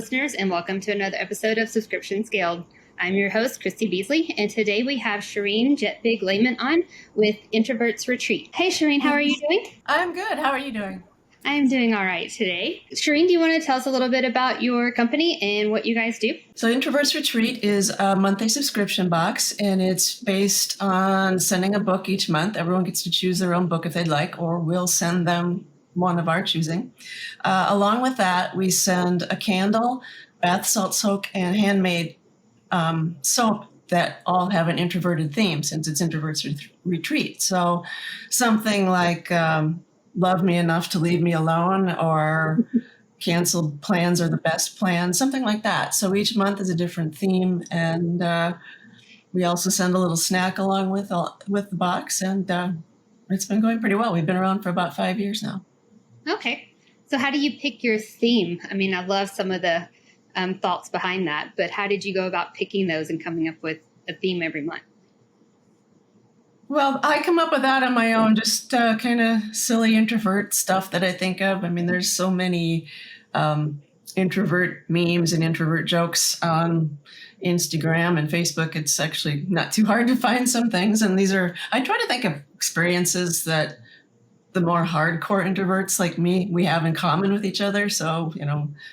listeners, and welcome to another episode of Subscription Scaled. I'm your host, Christy Beasley, and today we have Shereen Jegtvig Lehman on with Introverts Retreat. Hey, Shereen, how are you doing? I'm good. How are you doing? I'm doing all right today. Shereen, do you want to tell us a little bit about your company and what you guys do? So Introverts Retreat is a monthly subscription box, and it's based on sending a book each month. Everyone gets to choose their own book if they'd like, or we'll send them one of our choosing. Along with that, we send a candle, bath salt soak, and handmade soap that all have an introverted theme since it's Introverts Retreat. So something like love me enough to leave me alone, or canceled plans are the best plans, something like that. So each month is a different theme, and we also send a little snack along with the box, and it's been going pretty well. We've been around for about 5 years now. Okay. So how do you pick your theme? I mean, I love some of the thoughts behind that, but how did you go about picking those and coming up with a theme every month? Well, I come up with that on my own, just kind of silly introvert stuff that I think of. I mean, there's so many introvert memes and introvert jokes on Instagram and Facebook. It's actually not too hard to find some things. And I try to think of experiences that the more hardcore introverts like me, we have in common with each other. So,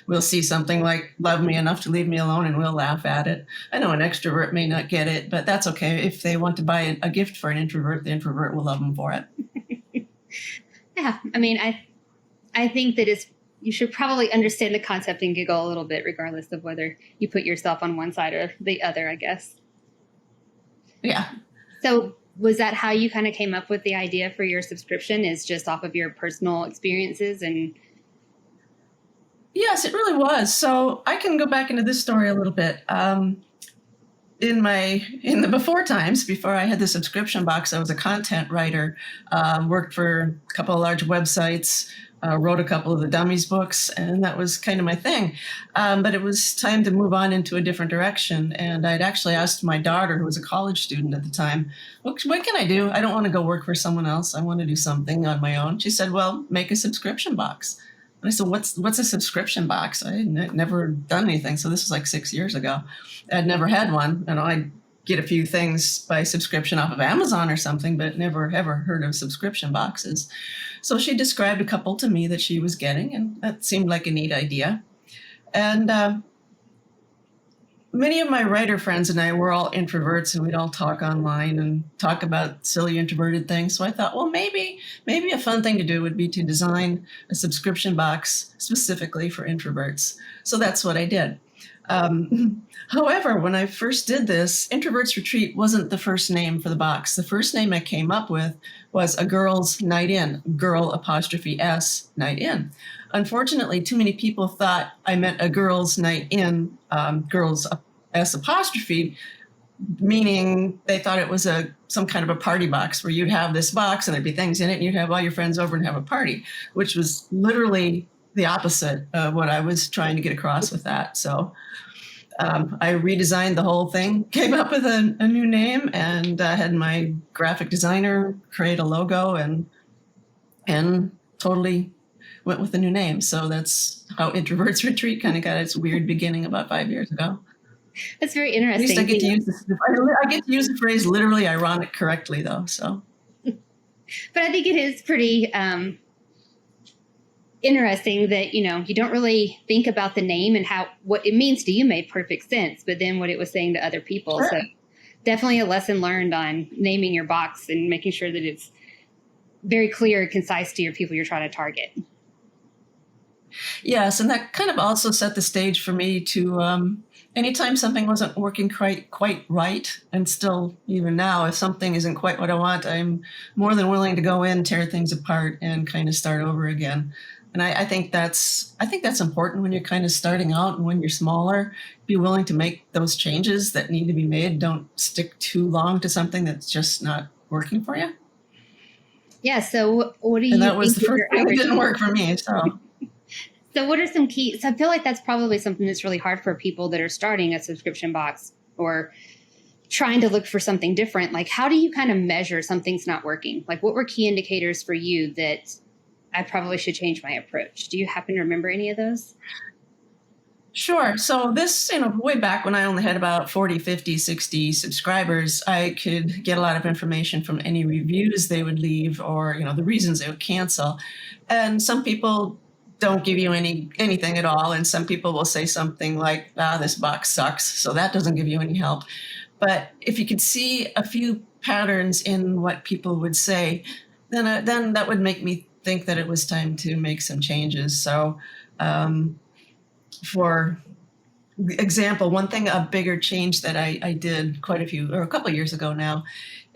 we'll see something like love me enough to leave me alone and we'll laugh at it. I know an extrovert may not get it, but that's okay. If they want to buy a gift for an introvert, the introvert will love them for it. Yeah. I mean, I think that you should probably understand the concept and giggle a little bit, regardless of whether you put yourself on one side or the other, I guess. Yeah. So was that how you kind of came up with the idea for your subscription, is just off of your personal experiences? And yes, it really was. So I can go back into this story a little bit. In the before times, before I had the subscription box, I was a content writer, worked for a couple of large websites, wrote a couple of the dummies books, and that was kind of my thing. But it was time to move on into a different direction. And I'd actually asked my daughter, who was a college student at the time, what can I do? I don't want to go work for someone else. I want to do something on my own. She said, well, make a subscription box. And I said, what's a subscription box? I had never done anything. So this was like 6 years ago. I'd never had one. I'd get a few things by subscription off of Amazon or something, but never ever heard of subscription boxes. So she described a couple to me that she was getting, and that seemed like a neat idea. And many of my writer friends and I were all introverts, and we'd all talk online and talk about silly introverted things. So I thought, well, maybe a fun thing to do would be to design a subscription box specifically for introverts. So that's what I did. However, when I first did this, Introverts Retreat wasn't the first name for the box. The first name I came up with was A Girl's Night In, girl''s night in. Unfortunately, too many people thought I meant a girl's night in, girls S'', meaning they thought it was some kind of a party box where you'd have this box and there'd be things in it and you'd have all your friends over and have a party, which was literally the opposite of what I was trying to get across with that. So I redesigned the whole thing, came up with a new name, and had my graphic designer create a logo and totally went with the new name. So that's how Introverts Retreat kind of got its weird beginning about 5 years ago. That's very interesting. At least I get to use the phrase literally ironic correctly, though. So, but I think it is pretty interesting that, you don't really think about the name and what it means to you made perfect sense, but then what it was saying to other people. Sure. So definitely a lesson learned on naming your box and making sure that it's very clear and concise to your people you're trying to target. Yes, and that kind of also set the stage for me to, anytime something wasn't working quite right, and still even now, if something isn't quite what I want, I'm more than willing to go in, tear things apart, and kind of start over again. And I think that's important when you're kind of starting out and when you're smaller. Be willing to make those changes that need to be made. Don't stick too long to something that's just not working for you. Yeah. So what do you? And that was the first thing that didn't work for me. So what are some keys? So I feel like that's probably something that's really hard for people that are starting a subscription box or trying to look for something different. Like, how do you kind of measure something's not working? Like, what were key indicators for you that I probably should change my approach? Do you happen to remember any of those? Sure. So this, way back when I only had about 40, 50, 60 subscribers, I could get a lot of information from any reviews they would leave or, the reasons they would cancel. And some people don't give you anything at all. And some people will say something like, this box sucks. So that doesn't give you any help. But if you could see a few patterns in what people would say, then that would make me think that it was time to make some changes. So, for example, one thing, a bigger change that I did a couple of years ago now,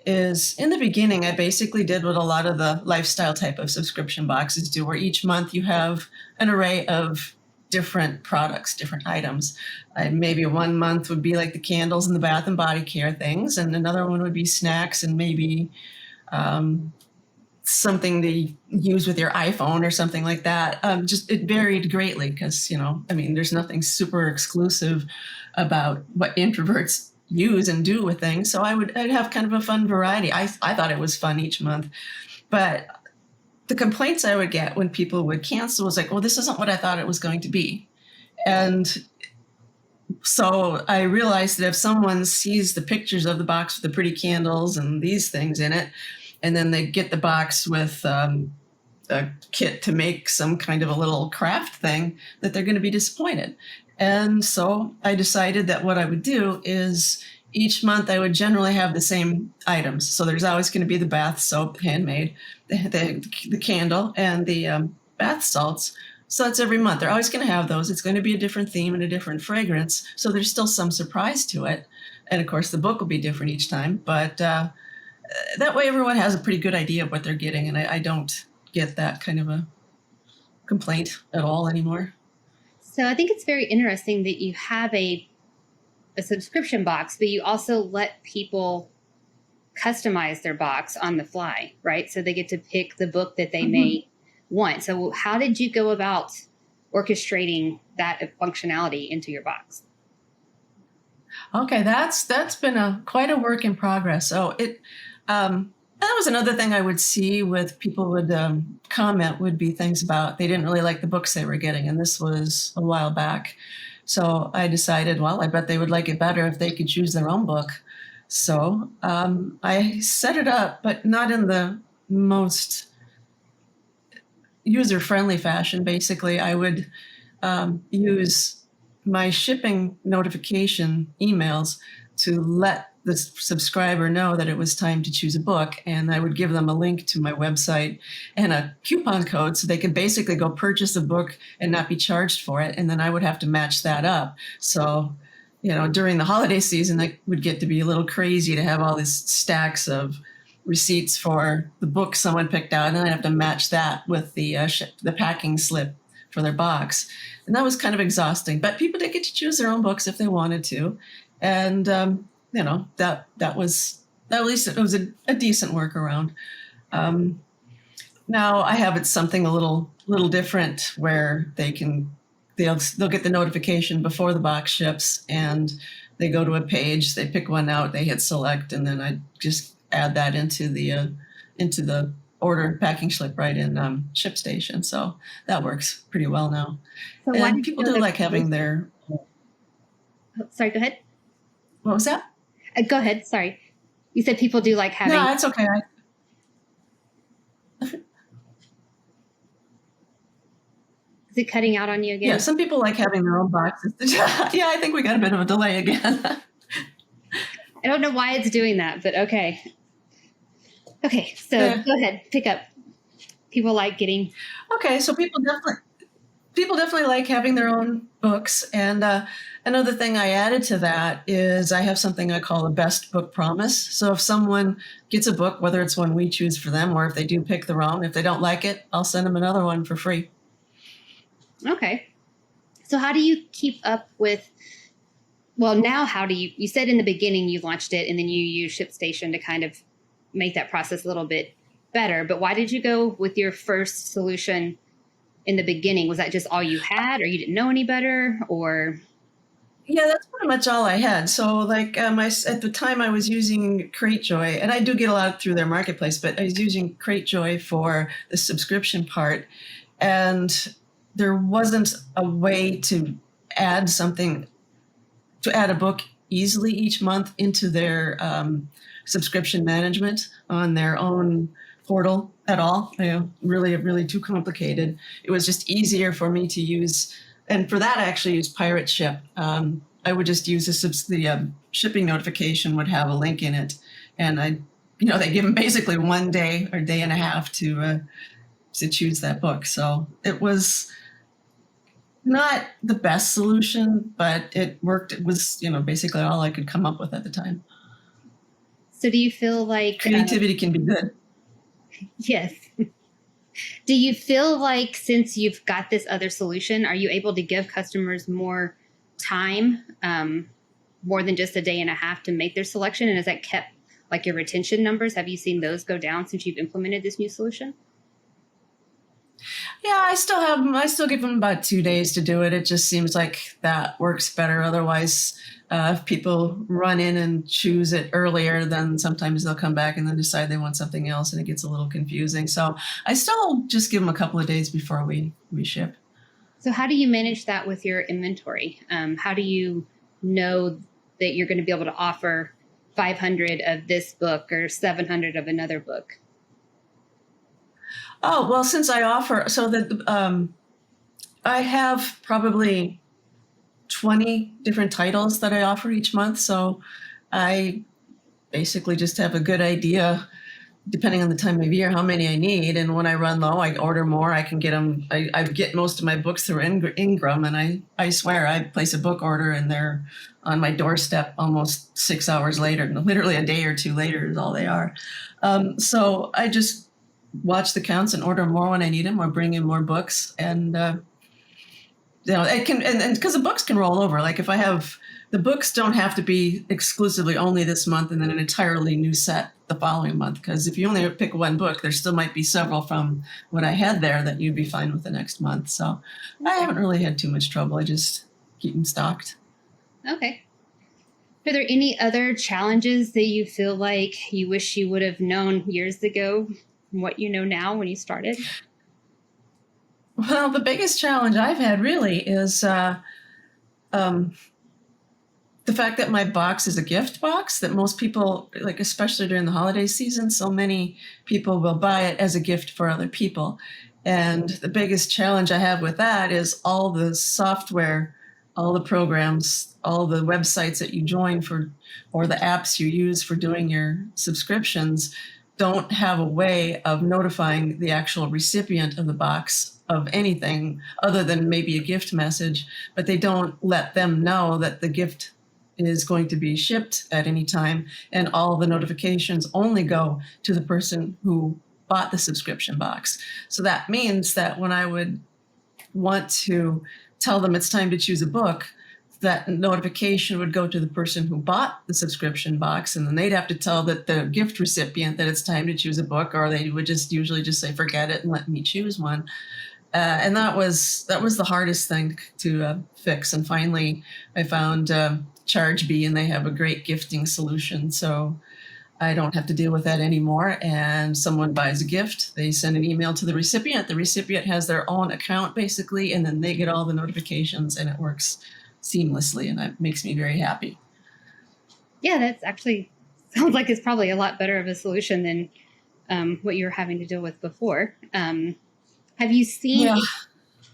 is in the beginning, I basically did what a lot of the lifestyle type of subscription boxes do, where each month you have an array of different products, different items. Maybe one month would be like the candles and the bath and body care things, and another one would be snacks and maybe something to use with your iPhone or something like that. Just it varied greatly because, there's nothing super exclusive about what introverts use and do with things. So I'd have kind of a fun variety. I thought it was fun each month, but the complaints I would get when people would cancel was like, well, this isn't what I thought it was going to be. And so I realized that if someone sees the pictures of the box with the pretty candles and these things in it, and then they get the box with a kit to make some kind of a little craft thing, that they're going to be disappointed. And so I decided that what I would do is each month I would generally have the same items. So there's always going to be the bath soap, handmade, the candle, and the bath salts. So that's every month. They're always going to have those. It's going to be a different theme and a different fragrance. So there's still some surprise to it. And of course, the book will be different each time. But that way everyone has a pretty good idea of what they're getting. And I don't get that kind of a complaint at all anymore. So I think it's very interesting that you have a subscription box, but you also let people customize their box on the fly, right? So they get to pick the book that they may want. So how did you go about orchestrating that functionality into your box? Okay, that's been quite a work in progress. So that was another thing I would see with people would comment would be things about they didn't really like the books they were getting. And this was a while back. So I decided, well, I bet they would like it better if they could choose their own book. So I set it up, but not in the most user-friendly fashion. Basically, I would use my shipping notification emails to let the subscriber know that it was time to choose a book, and I would give them a link to my website and a coupon code so they could basically go purchase a book and not be charged for it, and then I would have to match that up. So, during the holiday season, it would get to be a little crazy to have all these stacks of receipts for the book someone picked out, and then I have to match that with the packing slip for their box. And that was kind of exhausting, but people did get to choose their own books if they wanted to. And, that was, at least it was a decent workaround. Now I have it something a little different where they'll get the notification before the box ships, and they go to a page, they pick one out, they hit select, and then I just add that into the order packing slip right in ShipStation. So that works pretty well now. So and people do like having their... Sorry, go ahead. What was that? Go ahead. Sorry. You said people do like having... No, that's okay. Is it cutting out on you again? Yeah, some people like having their own boxes. Yeah, I think we got a bit of a delay again. I don't know why it's doing that, but okay. Okay, so Go ahead, pick up. People like getting... Okay, so people definitely like having their own books. And another thing I added to that is I have something I call a best book promise. So if someone gets a book, whether it's one we choose for them or if they do pick their own, if they don't like it, I'll send them another one for free. Okay. So how do you keep up with... Well, now how do you said in the beginning you launched it and then you used ShipStation to kind of make that process a little bit better. But why did you go with your first solution in the beginning? Was that just all you had, or you didn't know any better, or? Yeah, that's pretty much all I had. So like at the time I was using CrateJoy, and I do get a lot through their marketplace, but I was using CrateJoy for the subscription part. And there wasn't a way to add something, to add a book easily each month into their subscription management on their own portal at all. Really too complicated. It was just easier for me to use. And for that, I actually used Pirate Ship. I would just use the shipping notification would have a link in it. And they give them basically 1 day or day and a half to choose that book. So it was not the best solution, but it worked. It was, basically all I could come up with at the time. So do you feel like creativity can be good? Yes. Do you feel like since you've got this other solution, are you able to give customers more time, more than just a day and a half to make their selection? And has that kept like your retention numbers? Have you seen those go down since you've implemented this new solution? Yeah, I still give them about 2 days to do it. It just seems like that works better. Otherwise, if people run in and choose it earlier, then sometimes they'll come back and then decide they want something else, and it gets a little confusing. So I still just give them a couple of days before we ship. So how do you manage that with your inventory? How do you know that you're going to be able to offer 500 of this book or 700 of another book? Oh, well, since I offer, so that I have probably 20 different titles that I offer each month. So I basically just have a good idea, depending on the time of year, how many I need. And when I run low, I order more. I can get them. I get most of my books through Ingram, and I swear I place a book order and they're on my doorstep almost 6 hours later. Literally a day or two later is all they are. So I just watch the counts and order more when I need them, or bring in more books. And it can, and because the books can roll over. Like if I have, the books don't have to be exclusively only this month and then an entirely new set the following month. Because if you only pick one book, there still might be several from what I had there that you'd be fine with the next month. So I haven't really had too much trouble. I just keep them stocked. Okay. Are there any other challenges that you feel like you wish you would have known years ago, what you know now when you started? Well, the biggest challenge I've had really is the fact that my box is a gift box, that most people, like especially during the holiday season, so many people will buy it as a gift for other people. And the biggest challenge I have with that is all the software, all the programs, all the websites that you join for, or the apps you use for doing your subscriptions don't have a way of notifying the actual recipient of the box of anything other than maybe a gift message, but they don't let them know that the gift is going to be shipped at any time, and all the notifications only go to the person who bought the subscription box. So that means that when I would want to tell them it's time to choose a book, that notification would go to the person who bought the subscription box, and then they'd have to tell the gift recipient that it's time to choose a book, or they would usually just say, forget it and let me choose one. And that was the hardest thing to fix. And finally, I found ChargeBee, and they have a great gifting solution. So I don't have to deal with that anymore. And someone buys a gift, they send an email to the recipient. The recipient has their own account, basically, and then they get all the notifications, and it works seamlessly, and that makes me very happy. Yeah, that's actually sounds like it's probably a lot better of a solution than what you were having to deal with before. Have you seen? Yeah.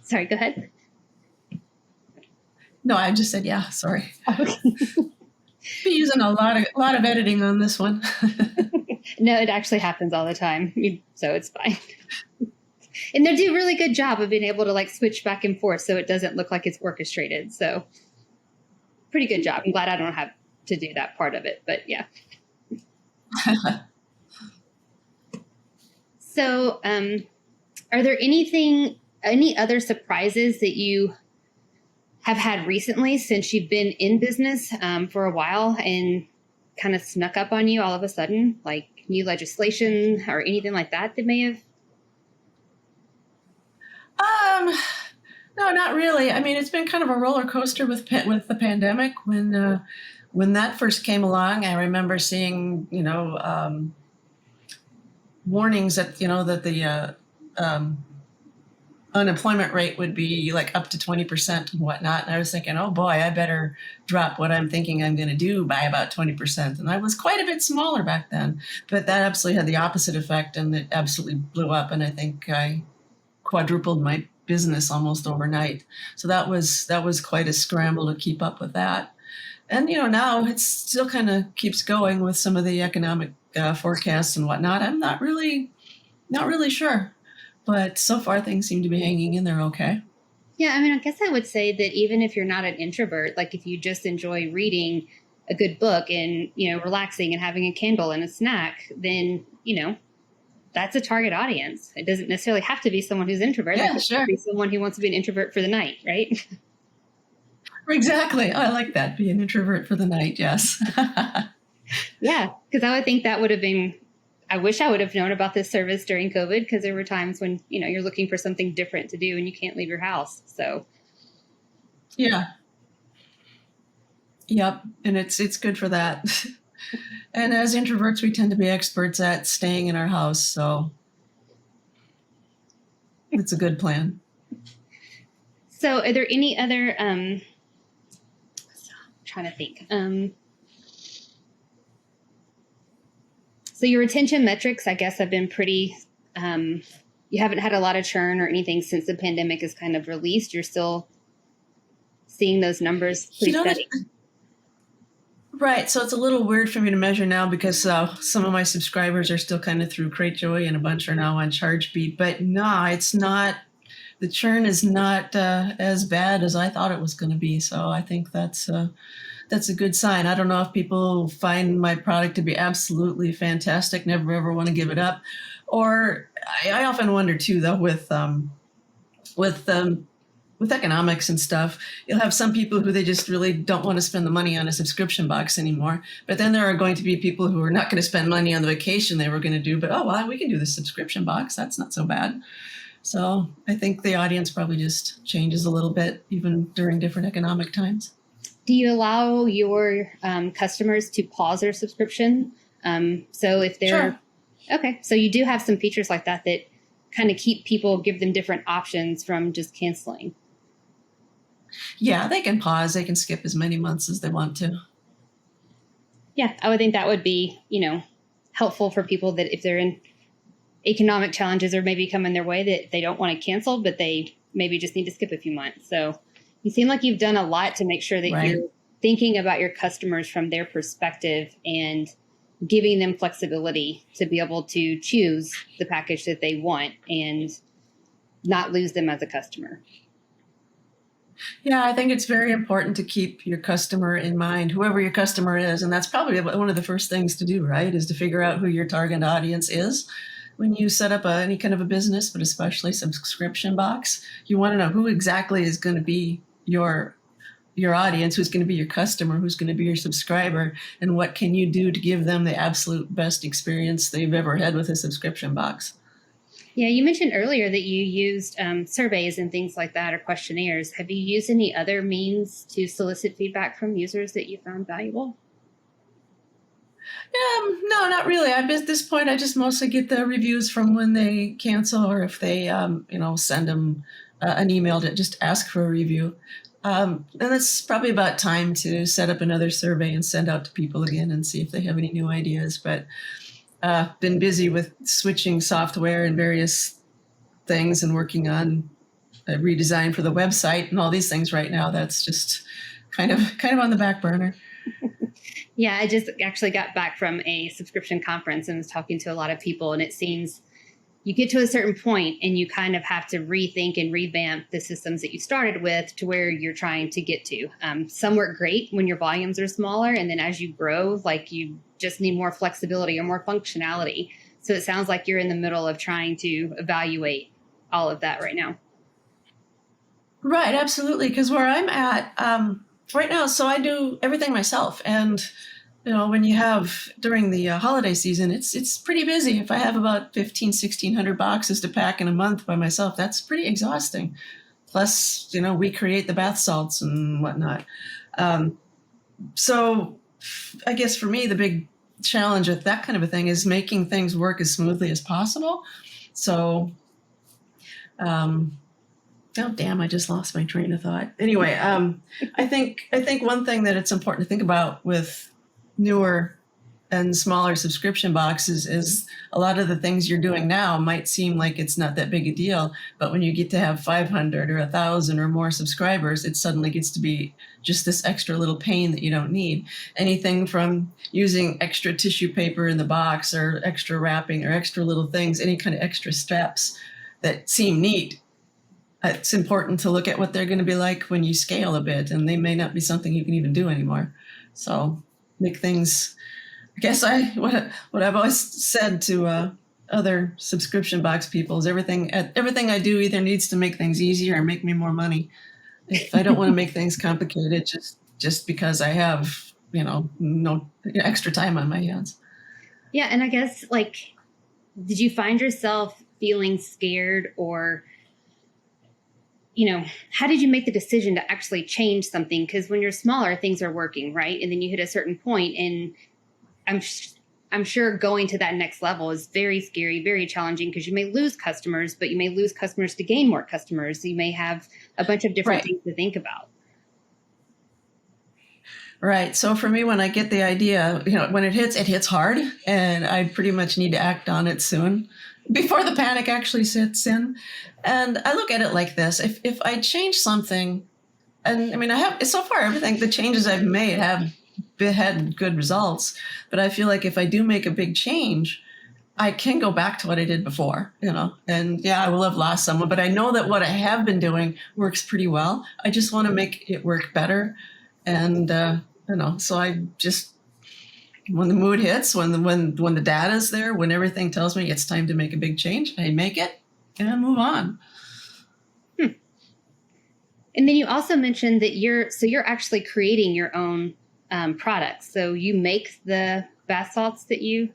Sorry, go ahead. No, I just said yeah. Sorry. Be using a lot of editing on this one. No, it actually happens all the time, so it's fine. And they do a really good job of being able to like switch back and forth so it doesn't look like it's orchestrated. So pretty good job. I'm glad I don't have to do that part of it, but yeah. So are there any other surprises that you have had recently since you've been in business for a while and kind of snuck up on you all of a sudden, like new legislation or anything like that may have? No, not really. I mean, it's been kind of a roller coaster with the pandemic. When that first came along, I remember seeing, warnings that, that the unemployment rate would be like up to 20% and whatnot. And I was thinking, oh boy, I better drop what I'm thinking I'm going to do by about 20%. And I was quite a bit smaller back then, but that absolutely had the opposite effect, and it absolutely blew up. And I think I quadrupled my business almost overnight. So that was quite a scramble to keep up with that. And now it still kind of keeps going with some of the economic forecasts and whatnot. I'm not really sure, but so far things seem to be hanging in there okay. Yeah, I mean, I guess I would say that even if you're not an introvert, like if you just enjoy reading a good book and, relaxing and having a candle and a snack, then, that's a target audience. It doesn't necessarily have to be someone who's introvert. Yeah, it sure. could be someone who wants to be an introvert for the night, right? Exactly. I like that. Be an introvert for the night. Yes. Yeah, because I would think that would have been, I wish I would have known about this service during COVID, because there were times when, you're looking for something different to do and you can't leave your house. So. Yeah. Yep. And it's good for that. And as introverts, we tend to be experts at staying in our house. So it's a good plan. So are there any other, I'm trying to think. So your retention metrics, I guess, have been pretty, you haven't had a lot of churn or anything since the pandemic is kind of released. You're still seeing those numbers pretty steady. Right. So it's a little weird for me to measure now because some of my subscribers are still kind of through Cratejoy and a bunch are now on ChargeBeat. But no, it's not. The churn is not as bad as I thought it was going to be. So I think that's a good sign. I don't know if people find my product to be absolutely fantastic, never ever want to give it up, or I often wonder too, though, with economics and stuff, you'll have some people who they just really don't want to spend the money on a subscription box anymore. But then there are going to be people who are not going to spend money on the vacation they were going to do. But, oh, well, we can do the subscription box. That's not so bad. So I think the audience probably just changes a little bit, even during different economic times. Do you allow your customers to pause their subscription? So if they're... Sure. Okay. So you do have some features like that kind of keep people, give them different options from just canceling. Yeah, they can pause. They can skip as many months as they want to. Yeah, I would think that would be, helpful for people that if they're in economic challenges or maybe come in their way that they don't want to cancel, but they maybe just need to skip a few months. So you seem like you've done a lot to make sure that you're thinking about your customers from their perspective and giving them flexibility to be able to choose the package that they want and not lose them as a customer. Yeah, I think it's very important to keep your customer in mind, whoever your customer is. And that's probably one of the first things to do, right, is to figure out who your target audience is. When you set up any kind of a business, but especially subscription box, you want to know who exactly is going to be your audience, who's going to be your customer, who's going to be your subscriber, and what can you do to give them the absolute best experience they've ever had with a subscription box. Yeah, you mentioned earlier that you used surveys and things like that, or questionnaires. Have you used any other means to solicit feedback from users that you found valuable? No, not really. At this point, I just mostly get the reviews from when they cancel, or if they, send them an email to just ask for a review. And it's probably about time to set up another survey and send out to people again and see if they have any new ideas. But been busy with switching software and various things and working on a redesign for the website and all these things right now. That's just kind of on the back burner. Yeah, I just actually got back from a subscription conference and was talking to a lot of people, and it seems you get to a certain point and you kind of have to rethink and revamp the systems that you started with to where you're trying to get to. Some work great when your volumes are smaller, and then as you grow, like you just need more flexibility or more functionality. So it sounds like you're in the middle of trying to evaluate all of that right now. Right, absolutely. Because where I'm at right now, so I do everything myself. And, when you have during the holiday season, it's pretty busy. If I have about 1,600 boxes to pack in a month by myself, that's pretty exhausting. Plus, we create the bath salts and whatnot. So I guess for me, the big challenge with that kind of a thing is making things work as smoothly as possible. So Oh, damn, I just lost my train of thought. Anyway, I think one thing that it's important to think about with newer and smaller subscription boxes is a lot of the things you're doing now might seem like it's not that big a deal, but when you get to have 500 or 1,000 or more subscribers, it suddenly gets to be just this extra little pain that you don't need. Anything from using extra tissue paper in the box or extra wrapping or extra little things, any kind of extra steps that seem neat. It's important to look at what they're going to be like when you scale a bit, and they may not be something you can even do anymore. So make things, I guess what I've always said to other subscription box people is everything I do either needs to make things easier or make me more money. If I don't want to make things complicated, just because I have no extra time on my hands. Yeah, and I guess did you find yourself feeling scared, or how did you make the decision to actually change something? Because when you're smaller, things are working, right? And then you hit a certain point, and I'm sure going to that next level is very scary, very challenging, because you may lose customers, but you may lose customers to gain more customers. So you may have a bunch of different things to think about. Right. So for me, when I get the idea, when it hits hard, and I pretty much need to act on it soon before the panic actually sets in. And I look at it like this. If I change something, and I mean, so far, everything, the changes I've made have had good results, but I feel like if I do make a big change, I can go back to what I did before, and yeah, I will have lost someone, but I know that what I have been doing works pretty well. I just want to make it work better. And, so I just, when the mood hits, when the data is there, when everything tells me it's time to make a big change, I make it and move on. And then you also mentioned that you're actually creating your own products. So you make the bath salts that you.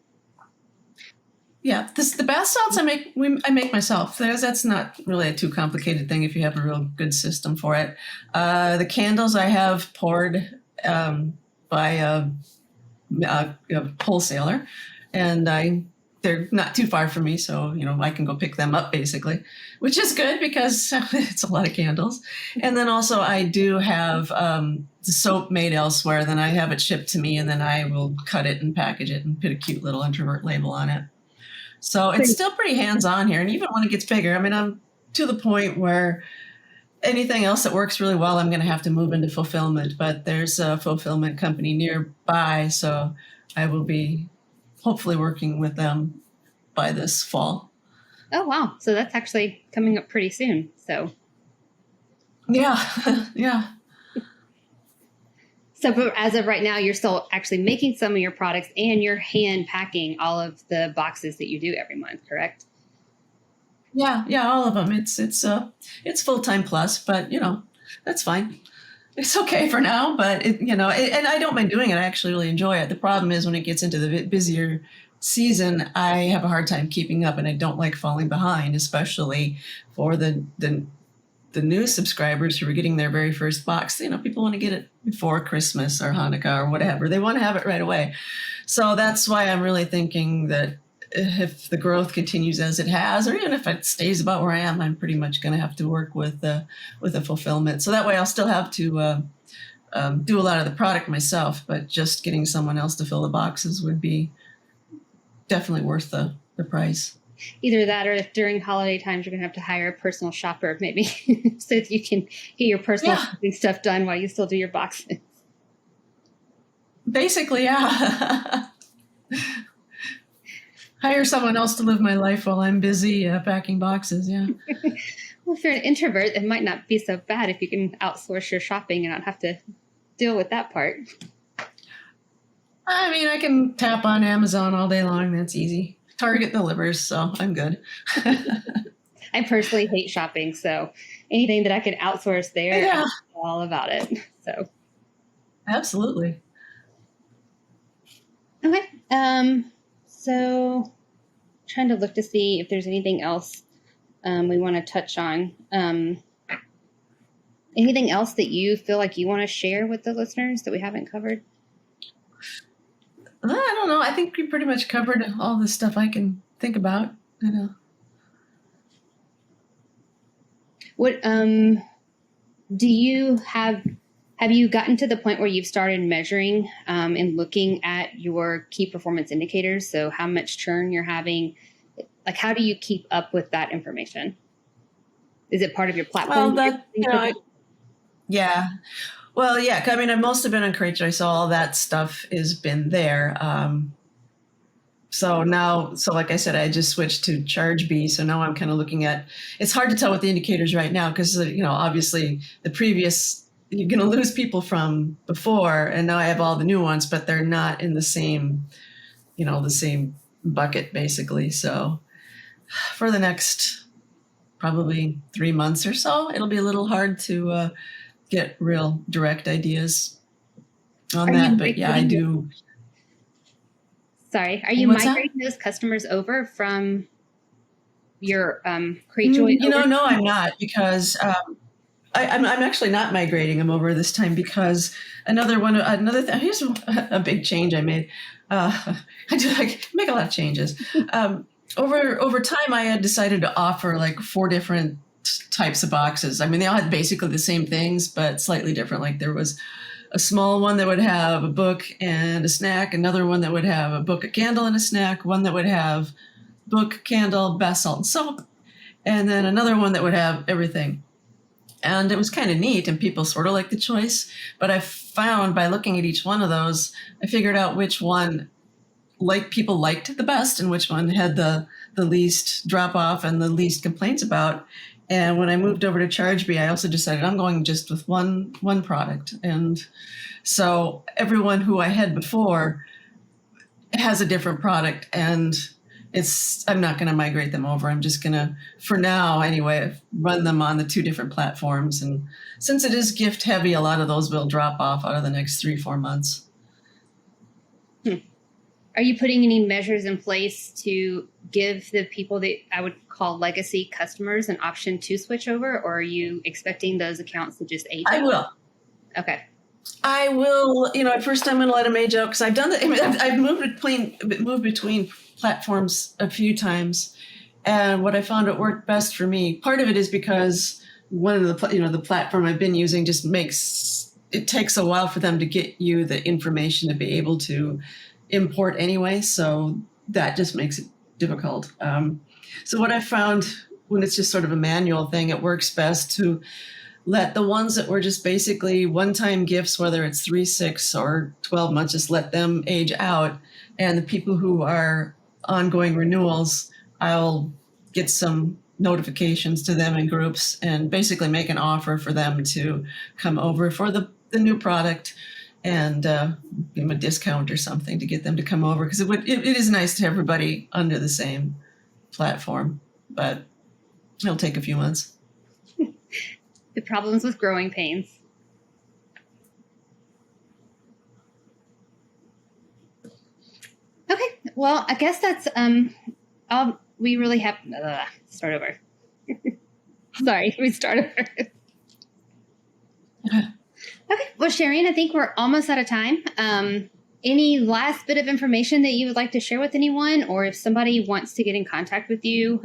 Yeah, the bath salts I make myself. That's not really a too complicated thing if you have a real good system for it. The candles I have poured by a wholesaler, and they're not too far from me, so I can go pick them up basically, which is good because it's a lot of candles. And then also I do have the soap made elsewhere. Then I have it shipped to me, and then I will cut it and package it and put a cute little Introvert label on it. So it's still pretty hands-on here. And even when it gets bigger, I mean, I'm to the point where anything else that works really well, I'm going to have to move into fulfillment. But there's a fulfillment company nearby, so I will be hopefully working with them by this fall. Oh, wow. So that's actually coming up pretty soon. So. Yeah, yeah. So but as of right now, you're still actually making some of your products, and you're hand packing all of the boxes that you do every month, correct? Yeah, all of them. It's full-time plus, but that's fine. It's okay for now, but and I don't mind doing it. I actually really enjoy it. The problem is when it gets into the busier season, I have a hard time keeping up, and I don't like falling behind, especially for the new subscribers who are getting their very first box. People want to get it before Christmas or Hanukkah or whatever. They want to have it right away. So that's why I'm really thinking that if the growth continues as it has, or even if it stays about where I am, I'm pretty much going to have to work with a fulfillment. So that way I'll still have to do a lot of the product myself, but just getting someone else to fill the boxes would be definitely worth the price. Either that, or if during holiday times you're going to have to hire a personal shopper, maybe, so that you can get your personal shopping stuff done while you still do your boxes. Basically, yeah. Hire someone else to live my life while I'm busy packing boxes, yeah. Well, if you're an introvert, it might not be so bad if you can outsource your shopping and not have to deal with that part. I mean, I can tap on Amazon all day long. That's easy. Target delivers, so I'm good. I personally hate shopping, so anything that I could outsource there, I'm all about it. So, absolutely. Okay. So, trying to look to see if there's anything else we want to touch on. Anything else that you feel like you want to share with the listeners that we haven't covered? I don't know. I think we pretty much covered all the stuff I can think about. What do you have you gotten to the point where you've started measuring and looking at your key performance indicators? So how much churn you're having, like how do you keep up with that information? Is it part of your platform? Well, yeah. Well, yeah. I mean, I've mostly been on CreateJoy, so all that stuff has been there. So now, like I said, I just switched to ChargeBee. So now I'm kind of looking at, it's hard to tell what the indicators right now because, obviously the previous, you're going to lose people from before, and now I have all the new ones, but they're not in the same, the same bucket basically. So for the next probably 3 months or so, it'll be a little hard to get real direct ideas on that. But yeah, I do. Sorry, are you migrating those customers over from your CreateJoy? No, I'm not, because I'm actually not migrating them over this time because another thing. Here's a big change I made. I make a lot of changes. Over time, I had decided to offer like 4 different types of boxes. I mean, they all had basically the same things, but slightly different. Like there was a small one that would have a book and a snack, another one that would have a book, a candle, and a snack, one that would have book, candle, bath salt, and soap, and then another one that would have everything. And it was kind of neat, and people sort of liked the choice. But I found by looking at each one of those, I figured out which one people liked the best and which one had the least drop off and the least complaints about. And when I moved over to ChargeBee, I also decided I'm going just with one product. And so everyone who I had before has a different product, and I'm not going to migrate them over. I'm just going to, for now anyway, run them on the 2 different platforms. And since it is gift heavy, a lot of those will drop off out of the next 3-4 months. Are you putting any measures in place to give the people that I would call legacy customers an option to switch over, or are you expecting those accounts to just age out? I will. Okay. I will. At first I'm going to let them age out because I've done that. I mean, I've moved between platforms a few times, and what I found it worked best for me. Part of it is because one of the platform I've been using just it takes a while for them to get you the information to be able to import anyway, so that just makes it difficult. So what I found when it's just sort of a manual thing, it works best to let the ones that were just basically one-time gifts, whether it's 3, 6, or 12 months, just let them age out. And the people who are ongoing renewals, I'll get some notifications to them in groups and basically make an offer for them to come over for the new product, and give them a discount or something to get them to come over, because it is nice to have everybody under the same platform, but it'll take a few months. The problems with growing pains. Okay, well, I guess that's all we really have. Start over. Sorry, we start over. Okay, well, Shereen, I think we're almost out of time. Any last bit of information that you would like to share with anyone, or if somebody wants to get in contact with you?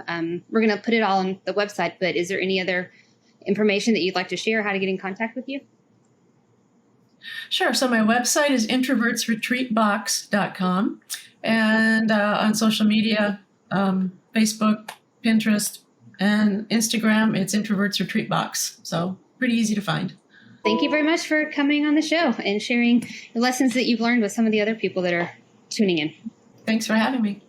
We're going to put it all on the website, but is there any other information that you'd like to share, how to get in contact with you? Sure. So my website is introvertsretreatbox.com, and on social media, Facebook, Pinterest, and Instagram, it's Introverts Retreat Box. So pretty easy to find. Thank you very much for coming on the show and sharing the lessons that you've learned with some of the other people that are tuning in. Thanks for having me.